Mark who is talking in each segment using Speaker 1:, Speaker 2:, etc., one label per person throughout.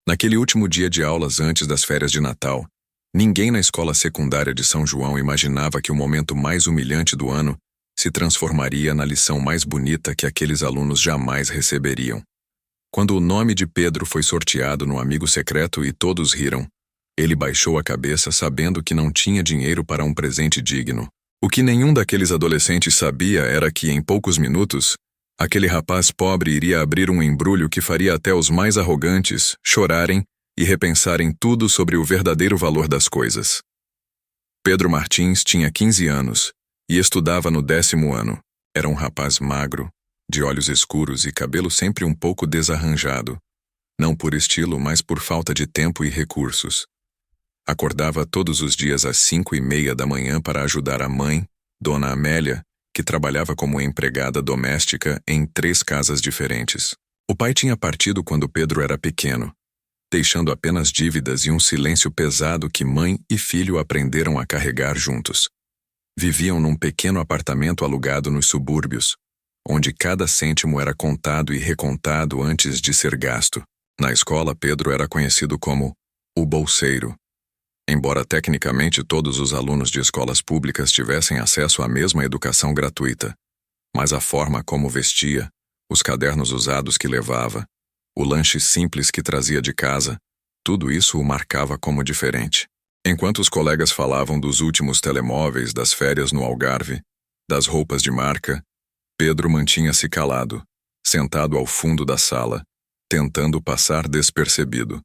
Speaker 1: Naquele último dia de aulas antes das férias de Natal, ninguém na escola secundária de São João imaginava que o momento mais humilhante do ano se transformaria na lição mais bonita que aqueles alunos jamais receberiam. Quando o nome de Pedro foi sorteado no amigo secreto e todos riram, ele baixou a cabeça sabendo que não tinha dinheiro para um presente digno. O que nenhum daqueles adolescentes sabia era que, em poucos minutos, aquele rapaz pobre iria abrir um embrulho que faria até os mais arrogantes chorarem e repensarem tudo sobre o verdadeiro valor das coisas. Pedro Martins tinha 15 anos e estudava no 10º ano. Era um rapaz magro, de olhos escuros e cabelo sempre um pouco desarranjado, não por estilo, mas por falta de tempo e recursos. Acordava todos os dias às 5:30 da manhã para ajudar a mãe, Dona Amélia, que trabalhava como empregada doméstica em 3 casas diferentes. O pai tinha partido quando Pedro era pequeno, deixando apenas dívidas e um silêncio pesado que mãe e filho aprenderam a carregar juntos. Viviam num pequeno apartamento alugado nos subúrbios, onde cada cêntimo era contado e recontado antes de ser gasto. Na escola, Pedro era conhecido como o bolseiro. Embora tecnicamente todos os alunos de escolas públicas tivessem acesso à mesma educação gratuita, mas a forma como vestia, os cadernos usados que levava, o lanche simples que trazia de casa, tudo isso o marcava como diferente. Enquanto os colegas falavam dos últimos telemóveis, das férias no Algarve, das roupas de marca, Pedro mantinha-se calado, sentado ao fundo da sala, tentando passar despercebido.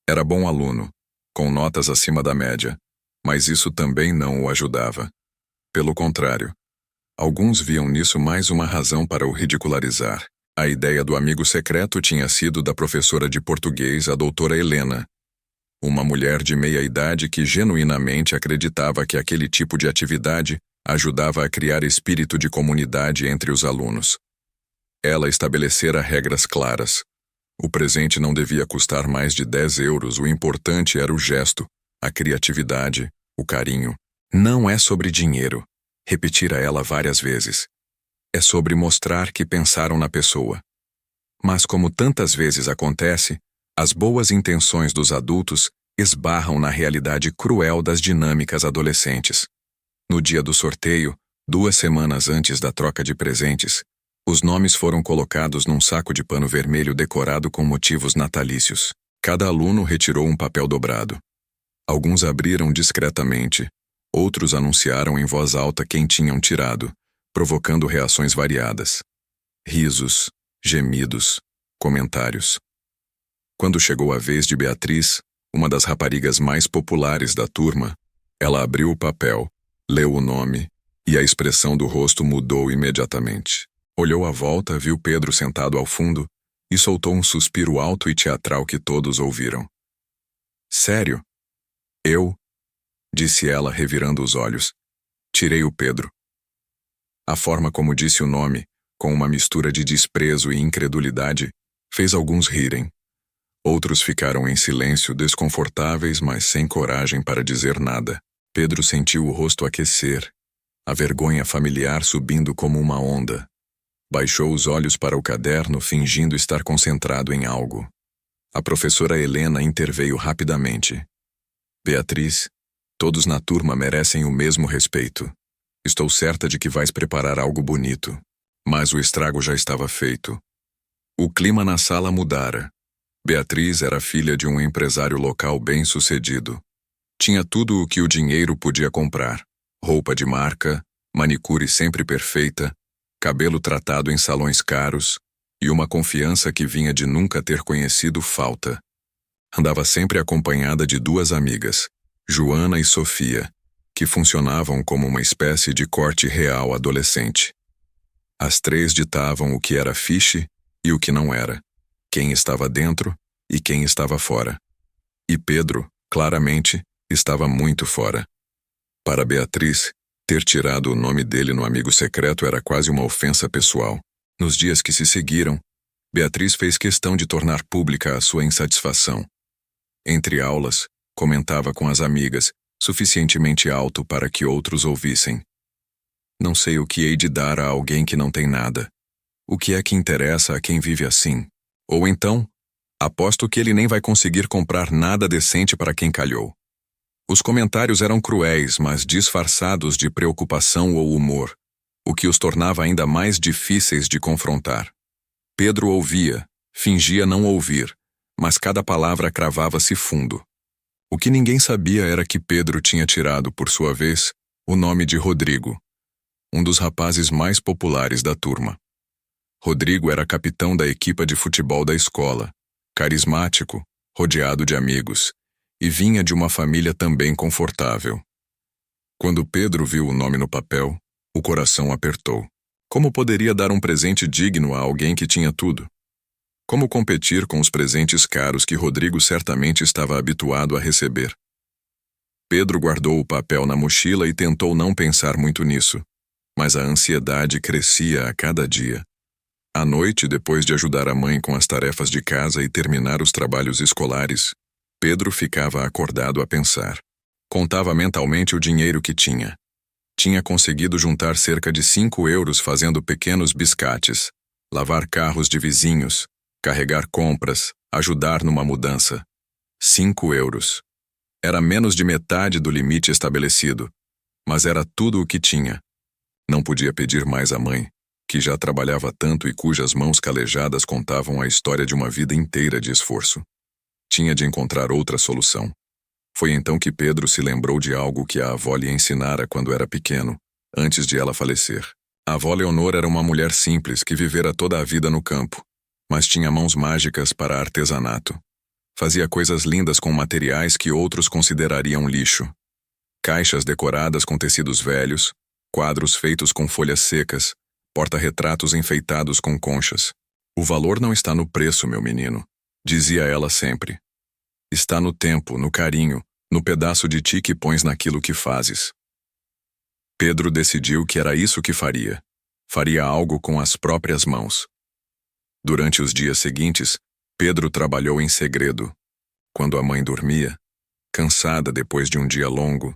Speaker 1: Era bom aluno, com notas acima da média, mas isso também não o ajudava. Pelo contrário, alguns viam nisso mais uma razão para o ridicularizar. A ideia do amigo secreto tinha sido da professora de português, a doutora Helena, uma mulher de meia-idade que genuinamente acreditava que aquele tipo de atividade ajudava a criar espírito de comunidade entre os alunos. Ela estabelecera regras claras. O presente não devia custar mais de 10 euros, o importante era o gesto, a criatividade, o carinho. Não é sobre dinheiro, repetira ela várias vezes. É sobre mostrar que pensaram na pessoa. Mas como tantas vezes acontece, as boas intenções dos adultos esbarram na realidade cruel das dinâmicas adolescentes. No dia do sorteio, 2 semanas antes da troca de presentes, os nomes foram colocados num saco de pano vermelho decorado com motivos natalícios. Cada aluno retirou um papel dobrado. Alguns abriram discretamente, outros anunciaram em voz alta quem tinham tirado, provocando reações variadas. Risos, gemidos, comentários. Quando chegou a vez de Beatriz, uma das raparigas mais populares da turma, ela abriu o papel, leu o nome, e a expressão do rosto mudou imediatamente. Olhou à volta, viu Pedro sentado ao fundo e soltou um suspiro alto e teatral que todos ouviram. Sério? Eu? Disse ela, revirando os olhos. Tirei o Pedro. A forma como disse o nome, com uma mistura de desprezo e incredulidade, fez alguns rirem. Outros ficaram em silêncio, desconfortáveis, mas sem coragem para dizer nada. Pedro sentiu o rosto aquecer, a vergonha familiar subindo como uma onda. Baixou os olhos para o caderno, fingindo estar concentrado em algo. A professora Helena interveio rapidamente. Beatriz, todos na turma merecem o mesmo respeito. Estou certa de que vais preparar algo bonito. Mas o estrago já estava feito. O clima na sala mudara. Beatriz era filha de um empresário local bem-sucedido. Tinha tudo o que o dinheiro podia comprar. Roupa de marca, manicure sempre perfeita, cabelo tratado em salões caros e uma confiança que vinha de nunca ter conhecido falta. Andava sempre acompanhada de 2 amigas, Joana e Sofia, que funcionavam como uma espécie de corte real adolescente. As 3 ditavam o que era fiche e o que não era, quem estava dentro e quem estava fora. E Pedro, claramente, estava muito fora. Para Beatriz, ter tirado o nome dele no amigo secreto era quase uma ofensa pessoal. Nos dias que se seguiram, Beatriz fez questão de tornar pública a sua insatisfação. Entre aulas, comentava com as amigas, suficientemente alto para que outros ouvissem. Não sei o que hei de dar a alguém que não tem nada. O que é que interessa a quem vive assim? Ou então, Aposto que ele nem vai conseguir comprar nada decente para quem calhou. Os comentários eram cruéis, mas disfarçados de preocupação ou humor, o que os tornava ainda mais difíceis de confrontar. Pedro ouvia, fingia não ouvir, mas cada palavra cravava-se fundo. O que ninguém sabia era que Pedro tinha tirado, por sua vez, o nome de Rodrigo, um dos rapazes mais populares da turma. Rodrigo era capitão da equipa de futebol da escola, carismático, rodeado de amigos, e vinha de uma família também confortável. Quando Pedro viu o nome no papel, o coração apertou. Como poderia dar um presente digno a alguém que tinha tudo? Como competir com os presentes caros que Rodrigo certamente estava habituado a receber? Pedro guardou o papel na mochila e tentou não pensar muito nisso, mas a ansiedade crescia a cada dia. À noite, depois de ajudar a mãe com as tarefas de casa e terminar os trabalhos escolares, Pedro ficava acordado a pensar. Contava mentalmente o dinheiro que tinha. Tinha conseguido juntar cerca de 5 euros fazendo pequenos biscates, lavar carros de vizinhos, carregar compras, ajudar numa mudança. 5 euros. Era menos de metade do limite estabelecido, mas era tudo o que tinha. Não podia pedir mais à mãe, que já trabalhava tanto e cujas mãos calejadas contavam a história de uma vida inteira de esforço. Tinha de encontrar outra solução. Foi então que Pedro se lembrou de algo que a avó lhe ensinara quando era pequeno, antes de ela falecer. A avó Leonor era uma mulher simples que vivera toda a vida no campo, mas tinha mãos mágicas para artesanato. Fazia coisas lindas com materiais que outros considerariam lixo. Caixas decoradas com tecidos velhos, quadros feitos com folhas secas, porta-retratos enfeitados com conchas. O valor não está no preço, meu menino, dizia ela sempre. Está no tempo, no carinho, no pedaço de ti que pões naquilo que fazes. Pedro decidiu que era isso que faria. Faria algo com as próprias mãos. Durante os dias seguintes, Pedro trabalhou em segredo. Quando a mãe dormia, cansada depois de um dia longo,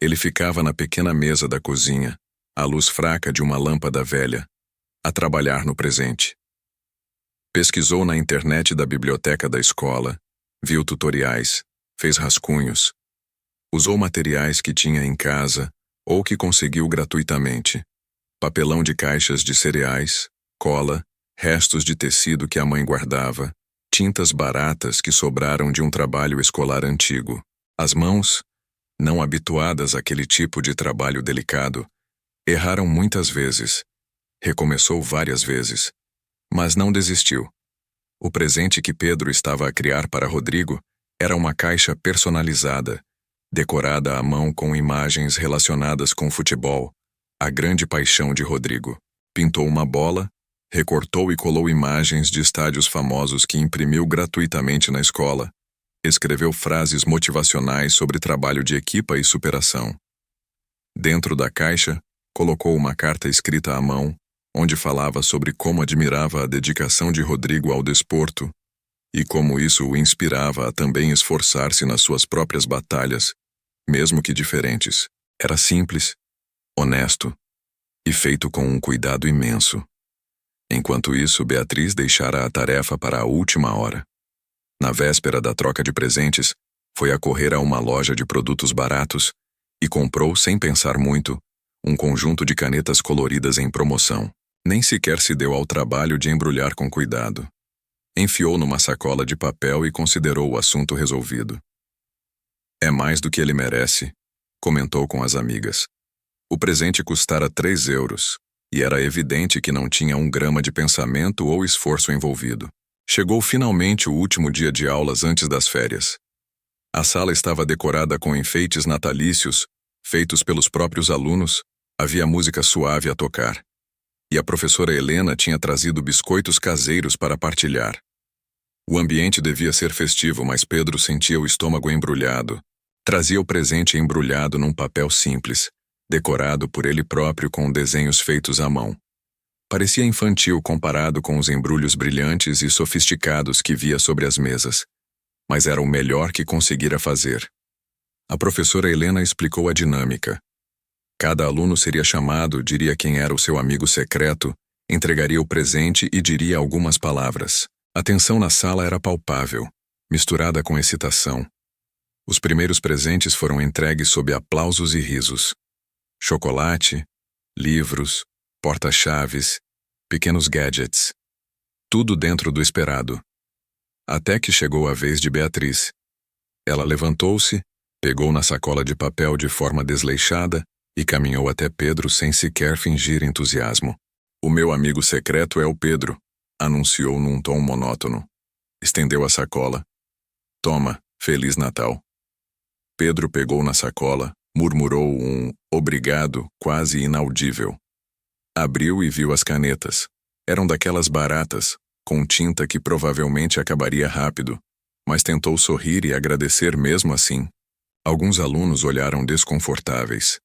Speaker 1: ele ficava na pequena mesa da cozinha, à luz fraca de uma lâmpada velha, a trabalhar no presente. Pesquisou na internet da biblioteca da escola, viu tutoriais, fez rascunhos. Usou materiais que tinha em casa ou que conseguiu gratuitamente. Papelão de caixas de cereais, cola, restos de tecido que a mãe guardava, tintas baratas que sobraram de um trabalho escolar antigo. As mãos, não habituadas àquele tipo de trabalho delicado, erraram muitas vezes. Recomeçou várias vezes, mas não desistiu. O presente que Pedro estava a criar para Rodrigo era uma caixa personalizada, decorada à mão com imagens relacionadas com futebol, a grande paixão de Rodrigo. Pintou uma bola, recortou e colou imagens de estádios famosos que imprimiu gratuitamente na escola. Escreveu frases motivacionais sobre trabalho de equipa e superação. Dentro da caixa, colocou uma carta escrita à mão, onde falava sobre como admirava a dedicação de Rodrigo ao desporto e como isso o inspirava a também esforçar-se nas suas próprias batalhas, mesmo que diferentes. Era simples, honesto e feito com um cuidado imenso. Enquanto isso, Beatriz deixara a tarefa para a última hora. Na véspera da troca de presentes, foi a correr a uma loja de produtos baratos e comprou, sem pensar muito, um conjunto de canetas coloridas em promoção. Nem sequer se deu ao trabalho de embrulhar com cuidado. Enfiou numa sacola de papel e considerou o assunto resolvido. É mais do que ele merece, comentou com as amigas. O presente custara 3 euros, e era evidente que não tinha 1 grama de pensamento ou esforço envolvido. Chegou finalmente o último dia de aulas antes das férias. A sala estava decorada com enfeites natalícios, feitos pelos próprios alunos, havia música suave a tocar. E a professora Helena tinha trazido biscoitos caseiros para partilhar. O ambiente devia ser festivo, mas Pedro sentia o estômago embrulhado. Trazia o presente embrulhado num papel simples, decorado por ele próprio com desenhos feitos à mão. Parecia infantil comparado com os embrulhos brilhantes e sofisticados que via sobre as mesas, mas era o melhor que conseguira fazer. A professora Helena explicou a dinâmica. Cada aluno seria chamado, diria quem era o seu amigo secreto, entregaria o presente e diria algumas palavras. A tensão na sala era palpável, misturada com excitação. Os primeiros presentes foram entregues sob aplausos e risos. Chocolate, livros, porta-chaves, pequenos gadgets. Tudo dentro do esperado. Até que chegou a vez de Beatriz. Ela levantou-se, pegou na sacola de papel de forma desleixada e caminhou até Pedro sem sequer fingir entusiasmo. "O meu amigo secreto é o Pedro", anunciou num tom monótono. Estendeu a sacola. "Toma, Feliz Natal." Pedro pegou na sacola, murmurou um obrigado quase inaudível. Abriu e viu as canetas. Eram daquelas baratas, com tinta que provavelmente acabaria rápido, mas tentou sorrir e agradecer mesmo assim. Alguns alunos olharam desconfortáveis.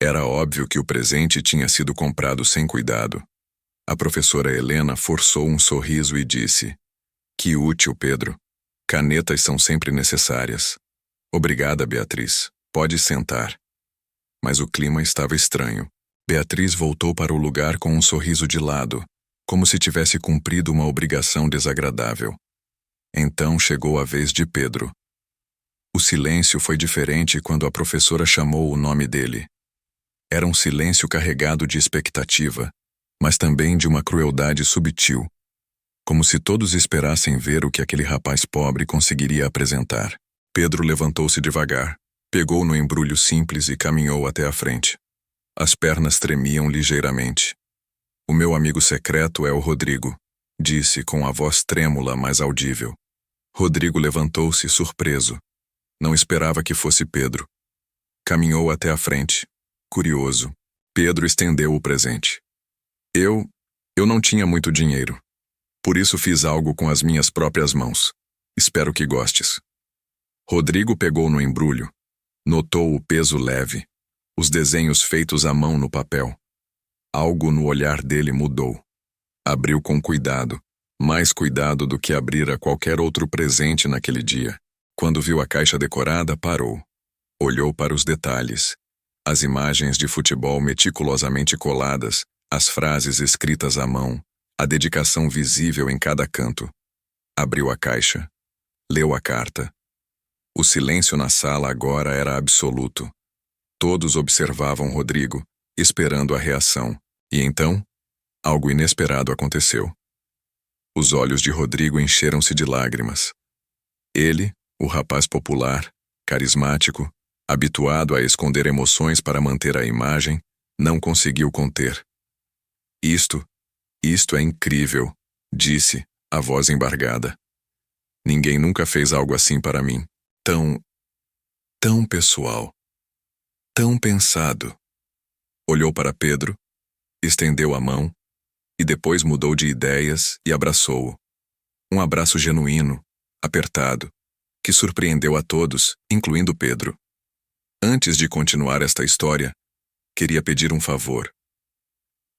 Speaker 1: Era óbvio que o presente tinha sido comprado sem cuidado. A professora Helena forçou um sorriso e disse: "Que útil, Pedro. Canetas são sempre necessárias." "Obrigada, Beatriz. Pode sentar." Mas o clima estava estranho. Beatriz voltou para o lugar com um sorriso de lado, como se tivesse cumprido uma obrigação desagradável. Então chegou a vez de Pedro. O silêncio foi diferente quando a professora chamou o nome dele. Era um silêncio carregado de expectativa, mas também de uma crueldade subtil, como se todos esperassem ver o que aquele rapaz pobre conseguiria apresentar. Pedro levantou-se devagar, pegou no embrulho simples e caminhou até a frente. As pernas tremiam ligeiramente. "O meu amigo secreto é o Rodrigo", disse com a voz trêmula, mas audível. Rodrigo levantou-se surpreso. Não esperava que fosse Pedro. Caminhou até a frente, curioso. Pedro estendeu o presente. Eu não tinha muito dinheiro. Por isso fiz algo com as minhas próprias mãos. Espero que gostes." Rodrigo pegou no embrulho. Notou o peso leve, os desenhos feitos à mão no papel. Algo no olhar dele mudou. Abriu com cuidado, mais cuidado do que abrira qualquer outro presente naquele dia. Quando viu a caixa decorada, parou. Olhou para os detalhes. As imagens de futebol meticulosamente coladas, as frases escritas à mão, a dedicação visível em cada canto. Abriu a caixa. Leu a carta. O silêncio na sala agora era absoluto. Todos observavam Rodrigo, esperando a reação. E então, algo inesperado aconteceu. Os olhos de Rodrigo encheram-se de lágrimas. Ele, o rapaz popular, carismático, habituado a esconder emoções para manter a imagem, não conseguiu conter. Isto é incrível", disse, a voz embargada. "Ninguém nunca fez algo assim para mim. Tão pessoal. Tão pensado." Olhou para Pedro, estendeu a mão, e depois mudou de ideias e abraçou-o. Um abraço genuíno, apertado, que surpreendeu a todos, incluindo Pedro. Antes de continuar esta história, queria pedir um favor.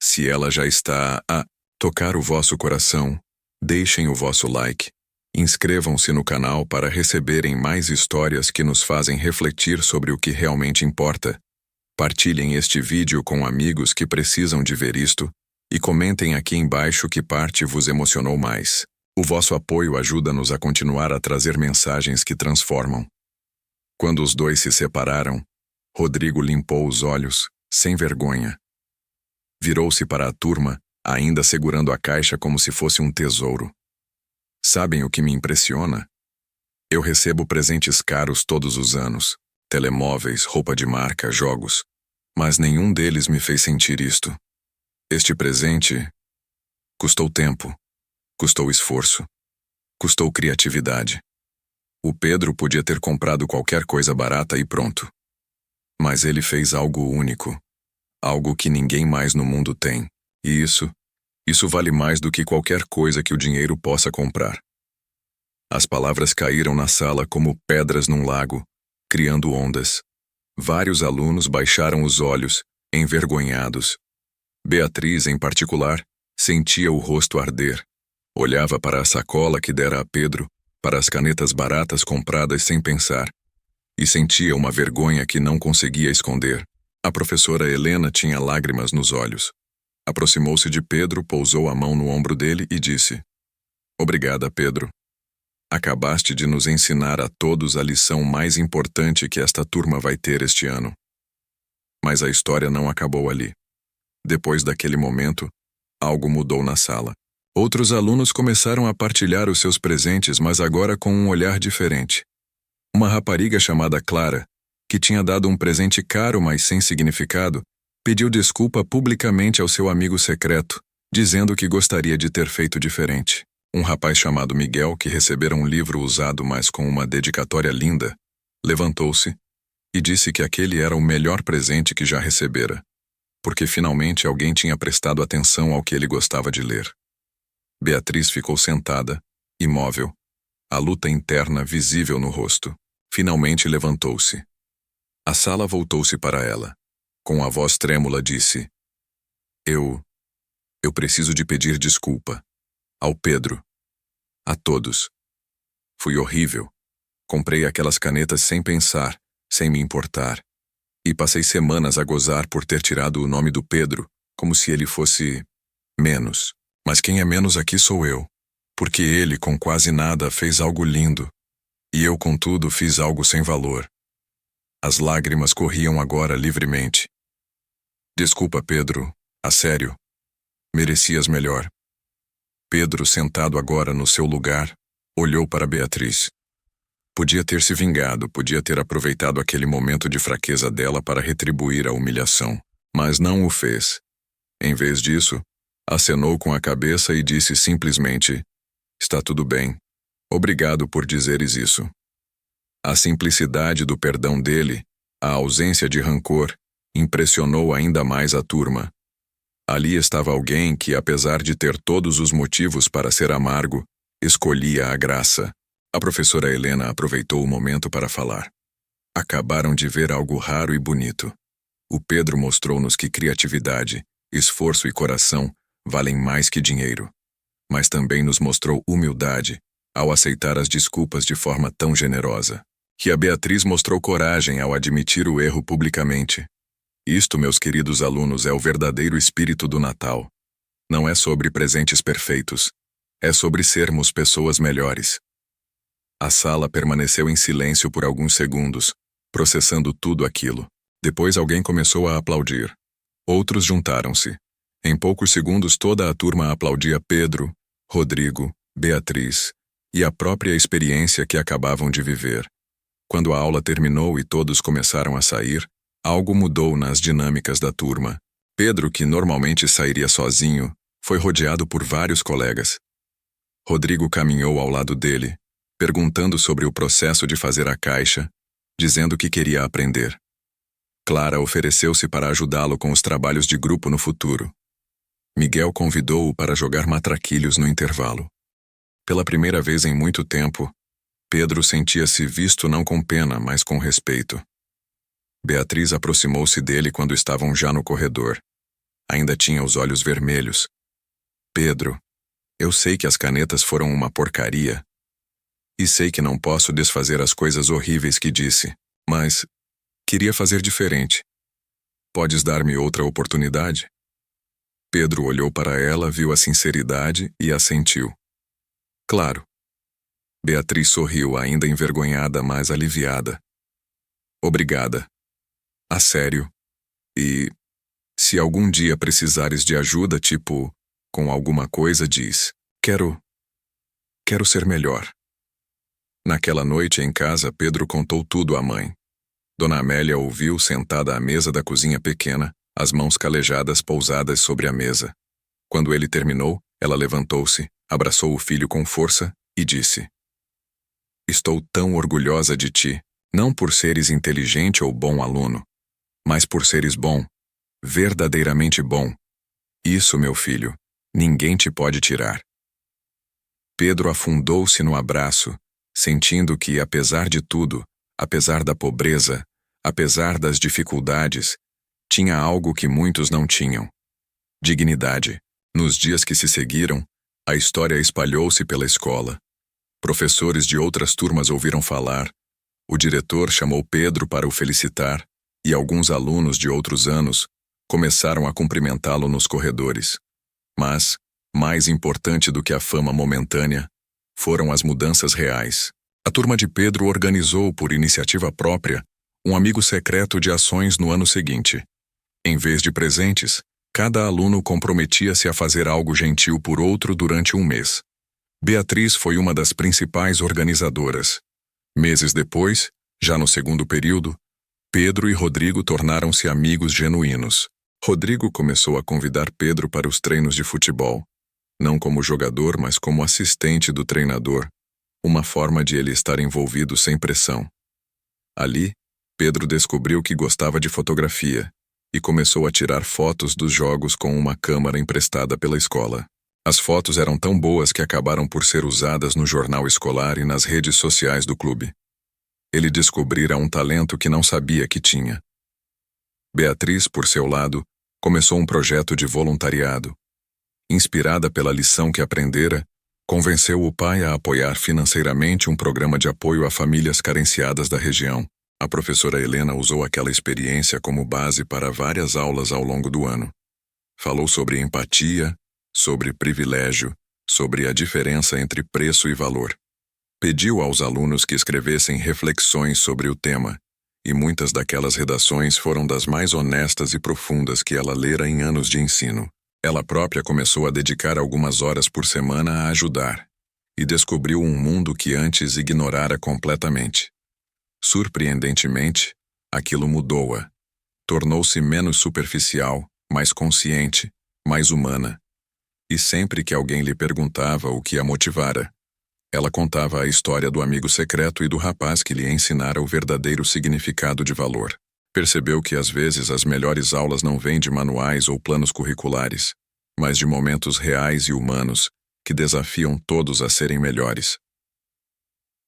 Speaker 1: Se ela já está a tocar o vosso coração, deixem o vosso like. Inscrevam-se no canal para receberem mais histórias que nos fazem refletir sobre o que realmente importa. Partilhem este vídeo com amigos que precisam de ver isto e comentem aqui embaixo que parte vos emocionou mais. O vosso apoio ajuda-nos a continuar a trazer mensagens que transformam. Quando os dois se separaram, Rodrigo limpou os olhos, sem vergonha. Virou-se para a turma, ainda segurando a caixa como se fosse um tesouro. "Sabem o que me impressiona? Eu recebo presentes caros todos os anos, telemóveis, roupa de marca, jogos, mas nenhum deles me fez sentir isto. Este presente custou tempo, custou esforço, custou criatividade. O Pedro podia ter comprado qualquer coisa barata e pronto. Mas ele fez algo único, algo que ninguém mais no mundo tem, e isso vale mais do que qualquer coisa que o dinheiro possa comprar." As palavras caíram na sala como pedras num lago, criando ondas. Vários alunos baixaram os olhos, envergonhados. Beatriz, em particular, sentia o rosto arder. Olhava para a sacola que dera a Pedro, para as canetas baratas compradas sem pensar, e sentia uma vergonha que não conseguia esconder. A professora Helena tinha lágrimas nos olhos. Aproximou-se de Pedro, pousou a mão no ombro dele e disse: Obrigada, Pedro. Acabaste de nos ensinar a todos a lição mais importante que esta turma vai ter este ano. Mas a história não acabou ali. Depois daquele momento, algo mudou na sala. Outros alunos começaram a partilhar os seus presentes, mas agora com um olhar diferente. Uma rapariga chamada Clara, que tinha dado um presente caro, mas sem significado, pediu desculpa publicamente ao seu amigo secreto, dizendo que gostaria de ter feito diferente. Um rapaz chamado Miguel, que recebera um livro usado, mas com uma dedicatória linda, levantou-se e disse que aquele era o melhor presente que já recebera, porque finalmente alguém tinha prestado atenção ao que ele gostava de ler. Beatriz ficou sentada, imóvel, a luta interna visível no rosto. Finalmente levantou-se. A sala voltou-se para ela. Com a voz trêmula disse: Eu preciso de pedir desculpa. Ao Pedro. A todos. Fui horrível. Comprei aquelas canetas sem pensar, sem me importar. E passei semanas a gozar por ter tirado o nome do Pedro, como se ele fosse menos. Mas quem é menos aqui sou eu. Porque ele, com quase nada, fez algo lindo. E eu, contudo, fiz algo sem valor. As lágrimas corriam agora livremente. Desculpa, Pedro. A sério. Merecias melhor. Pedro, sentado agora no seu lugar, olhou para Beatriz. Podia ter se vingado, podia ter aproveitado aquele momento de fraqueza dela para retribuir a humilhação, mas não o fez. Em vez disso, acenou com a cabeça e disse simplesmente: Está tudo bem. Obrigado por dizeres isso. A simplicidade do perdão dele, a ausência de rancor, impressionou ainda mais a turma. Ali estava alguém que, apesar de ter todos os motivos para ser amargo, escolhia a graça. A professora Helena aproveitou o momento para falar. Acabaram de ver algo raro e bonito. O Pedro mostrou-nos que criatividade, esforço e coração valem mais que dinheiro. Mas também nos mostrou humildade, ao aceitar as desculpas de forma tão generosa. Que a Beatriz mostrou coragem ao admitir o erro publicamente. Isto, meus queridos alunos, é o verdadeiro espírito do Natal. Não é sobre presentes perfeitos. É sobre sermos pessoas melhores. A sala permaneceu em silêncio por alguns segundos, processando tudo aquilo. Depois alguém começou a aplaudir. Outros juntaram-se. Em poucos segundos toda a turma aplaudia Pedro, Rodrigo, Beatriz e a própria experiência que acabavam de viver. Quando a aula terminou e todos começaram a sair, algo mudou nas dinâmicas da turma. Pedro, que normalmente sairia sozinho, foi rodeado por vários colegas. Rodrigo caminhou ao lado dele, perguntando sobre o processo de fazer a caixa, dizendo que queria aprender. Clara ofereceu-se para ajudá-lo com os trabalhos de grupo no futuro. Miguel convidou-o para jogar matraquilhos no intervalo. Pela primeira vez em muito tempo, Pedro sentia-se visto não com pena, mas com respeito. Beatriz aproximou-se dele quando estavam já no corredor. Ainda tinha os olhos vermelhos. Pedro, eu sei que as canetas foram uma porcaria. E sei que não posso desfazer as coisas horríveis que disse, mas queria fazer diferente. Podes dar-me outra oportunidade? Pedro olhou para ela, viu a sinceridade e assentiu. Claro. Beatriz sorriu, ainda envergonhada, mas aliviada. Obrigada. A sério. E, se algum dia precisares de ajuda, tipo, com alguma coisa, diz, quero ser melhor. Naquela noite em casa, Pedro contou tudo à mãe. Dona Amélia ouviu sentada à mesa da cozinha pequena, as mãos calejadas pousadas sobre a mesa. Quando ele terminou, ela levantou-se, abraçou o filho com força e disse: Estou tão orgulhosa de ti, não por seres inteligente ou bom aluno, mas por seres bom, verdadeiramente bom. Isso, meu filho, ninguém te pode tirar. Pedro afundou-se no abraço, sentindo que, apesar de tudo, apesar da pobreza, apesar das dificuldades, tinha algo que muitos não tinham: dignidade. Nos dias que se seguiram, a história espalhou-se pela escola. Professores de outras turmas ouviram falar, o diretor chamou Pedro para o felicitar, e alguns alunos de outros anos começaram a cumprimentá-lo nos corredores. Mas, mais importante do que a fama momentânea, foram as mudanças reais. A turma de Pedro organizou, por iniciativa própria, um amigo secreto de ações no ano seguinte. Em vez de presentes, cada aluno comprometia-se a fazer algo gentil por outro durante um mês. Beatriz foi uma das principais organizadoras. Meses depois, já no segundo período, Pedro e Rodrigo tornaram-se amigos genuínos. Rodrigo começou a convidar Pedro para os treinos de futebol, não como jogador, mas como assistente do treinador, uma forma de ele estar envolvido sem pressão. Ali, Pedro descobriu que gostava de fotografia e começou a tirar fotos dos jogos com uma câmera emprestada pela escola. As fotos eram tão boas que acabaram por ser usadas no jornal escolar e nas redes sociais do clube. Ele descobrira um talento que não sabia que tinha. Beatriz, por seu lado, começou um projeto de voluntariado. Inspirada pela lição que aprendera, convenceu o pai a apoiar financeiramente um programa de apoio a famílias carenciadas da região. A professora Helena usou aquela experiência como base para várias aulas ao longo do ano. Falou sobre empatia, sobre privilégio, sobre a diferença entre preço e valor. Pediu aos alunos que escrevessem reflexões sobre o tema, e muitas daquelas redações foram das mais honestas e profundas que ela lera em anos de ensino. Ela própria começou a dedicar algumas horas por semana a ajudar, e descobriu um mundo que antes ignorara completamente. Surpreendentemente, aquilo mudou-a. Tornou-se menos superficial, mais consciente, mais humana. E sempre que alguém lhe perguntava o que a motivara, ela contava a história do amigo secreto e do rapaz que lhe ensinara o verdadeiro significado de valor. Percebeu que às vezes as melhores aulas não vêm de manuais ou planos curriculares, mas de momentos reais e humanos que desafiam todos a serem melhores.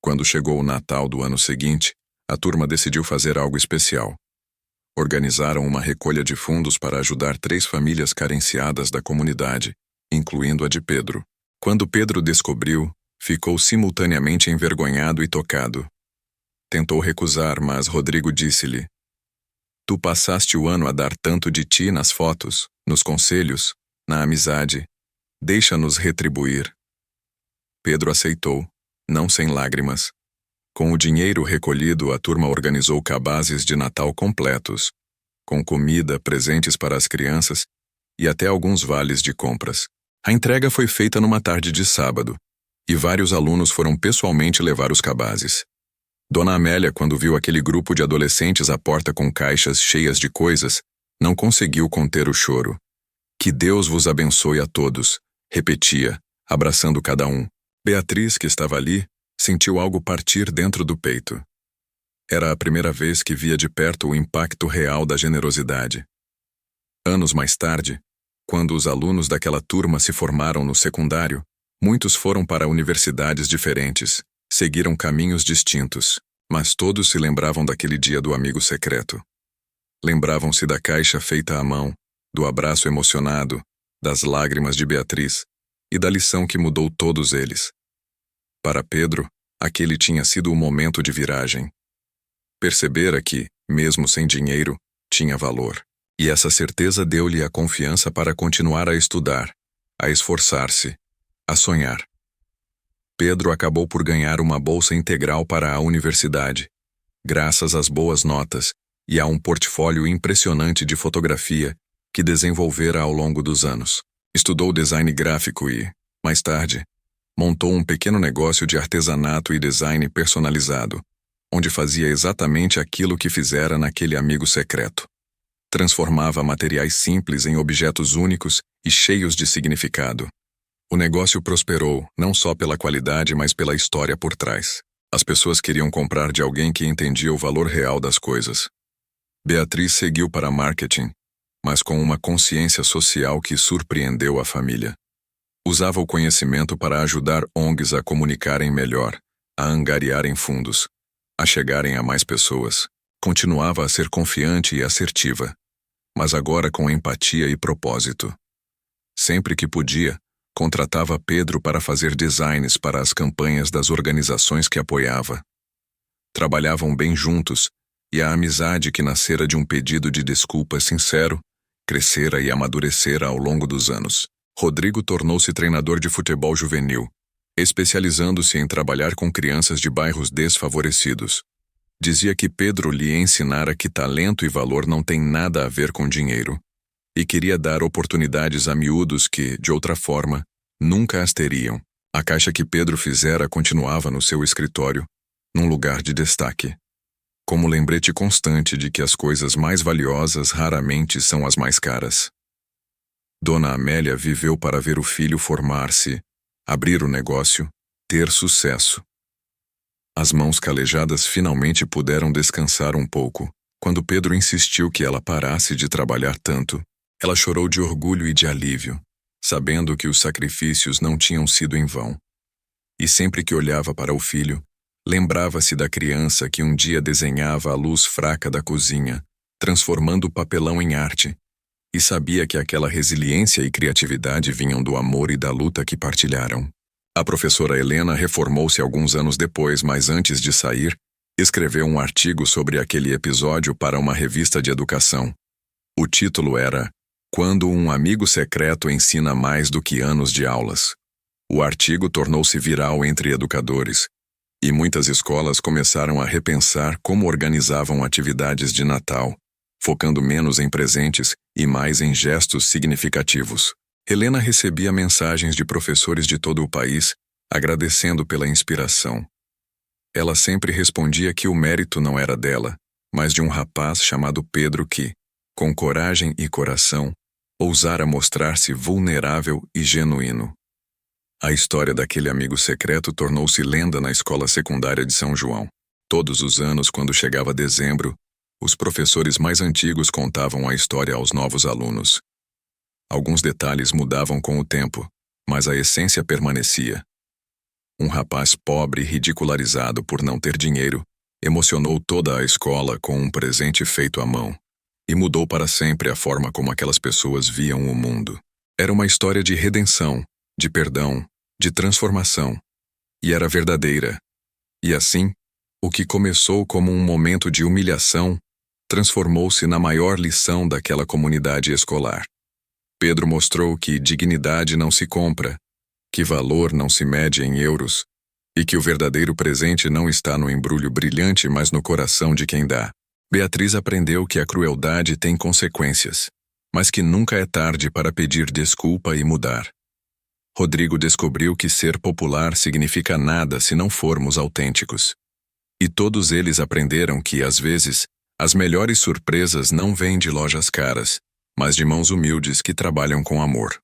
Speaker 1: Quando chegou o Natal do ano seguinte, a turma decidiu fazer algo especial. Organizaram uma recolha de fundos para ajudar 3 famílias carenciadas da comunidade, incluindo a de Pedro. Quando Pedro descobriu, ficou simultaneamente envergonhado e tocado. Tentou recusar, mas Rodrigo disse-lhe: "Tu passaste o ano a dar tanto de ti nas fotos, nos conselhos, na amizade. Deixa-nos retribuir." Pedro aceitou, não sem lágrimas. Com o dinheiro recolhido, a turma organizou cabazes de Natal completos, com comida, presentes para as crianças e até alguns vales de compras. A entrega foi feita numa tarde de sábado, e vários alunos foram pessoalmente levar os cabazes. Dona Amélia, quando viu aquele grupo de adolescentes à porta com caixas cheias de coisas, não conseguiu conter o choro. "Que Deus vos abençoe a todos", repetia, abraçando cada um. Beatriz, que estava ali, sentiu algo partir dentro do peito. Era a primeira vez que via de perto o impacto real da generosidade. Anos mais tarde, quando os alunos daquela turma se formaram no secundário, muitos foram para universidades diferentes, seguiram caminhos distintos, mas todos se lembravam daquele dia do amigo secreto. Lembravam-se da caixa feita à mão, do abraço emocionado, das lágrimas de Beatriz e da lição que mudou todos eles. Para Pedro, aquele tinha sido o momento de viragem. Percebera que, mesmo sem dinheiro, tinha valor. E essa certeza deu-lhe a confiança para continuar a estudar, a esforçar-se, a sonhar. Pedro acabou por ganhar uma bolsa integral para a universidade, graças às boas notas e a um portfólio impressionante de fotografia que desenvolvera ao longo dos anos. Estudou design gráfico e, mais tarde, montou um pequeno negócio de artesanato e design personalizado, onde fazia exatamente aquilo que fizera naquele amigo secreto. Transformava materiais simples em objetos únicos e cheios de significado. O negócio prosperou, não só pela qualidade, mas pela história por trás. As pessoas queriam comprar de alguém que entendia o valor real das coisas. Beatriz seguiu para marketing, mas com uma consciência social que surpreendeu a família. Usava o conhecimento para ajudar ONGs a comunicarem melhor, a angariarem fundos, a chegarem a mais pessoas. Continuava a ser confiante e assertiva, mas agora com empatia e propósito. Sempre que podia, contratava Pedro para fazer designs para as campanhas das organizações que apoiava. Trabalhavam bem juntos, e a amizade que nascera de um pedido de desculpa sincero crescera e amadurecera ao longo dos anos. Rodrigo tornou-se treinador de futebol juvenil, especializando-se em trabalhar com crianças de bairros desfavorecidos. Dizia que Pedro lhe ensinara que talento e valor não têm nada a ver com dinheiro, e queria dar oportunidades a miúdos que, de outra forma, nunca as teriam. A caixa que Pedro fizera continuava no seu escritório, num lugar de destaque, como lembrete constante de que as coisas mais valiosas raramente são as mais caras. Dona Amélia viveu para ver o filho formar-se, abrir o negócio, ter sucesso. As mãos calejadas finalmente puderam descansar um pouco. Quando Pedro insistiu que ela parasse de trabalhar tanto, ela chorou de orgulho e de alívio, sabendo que os sacrifícios não tinham sido em vão. E sempre que olhava para o filho, lembrava-se da criança que um dia desenhava a luz fraca da cozinha, transformando o papelão em arte, e sabia que aquela resiliência e criatividade vinham do amor e da luta que partilharam. A professora Helena reformou-se alguns anos depois, mas antes de sair, escreveu um artigo sobre aquele episódio para uma revista de educação. O título era Quando um amigo secreto ensina mais do que anos de aulas. O artigo tornou-se viral entre educadores, e muitas escolas começaram a repensar como organizavam atividades de Natal, focando menos em presentes e mais em gestos significativos. Helena recebia mensagens de professores de todo o país, agradecendo pela inspiração. Ela sempre respondia que o mérito não era dela, mas de um rapaz chamado Pedro que, com coragem e coração, ousara mostrar-se vulnerável e genuíno. A história daquele amigo secreto tornou-se lenda na escola secundária de São João. Todos os anos, quando chegava dezembro, os professores mais antigos contavam a história aos novos alunos. Alguns detalhes mudavam com o tempo, mas a essência permanecia. Um rapaz pobre e ridicularizado por não ter dinheiro emocionou toda a escola com um presente feito à mão e mudou para sempre a forma como aquelas pessoas viam o mundo. Era uma história de redenção, de perdão, de transformação, e era verdadeira. E assim, o que começou como um momento de humilhação transformou-se na maior lição daquela comunidade escolar. Pedro mostrou que dignidade não se compra, que valor não se mede em euros, e que o verdadeiro presente não está no embrulho brilhante, mas no coração de quem dá. Beatriz aprendeu que a crueldade tem consequências, mas que nunca é tarde para pedir desculpa e mudar. Rodrigo descobriu que ser popular significa nada se não formos autênticos. E todos eles aprenderam que, às vezes, as melhores surpresas não vêm de lojas caras, mas de mãos humildes que trabalham com amor.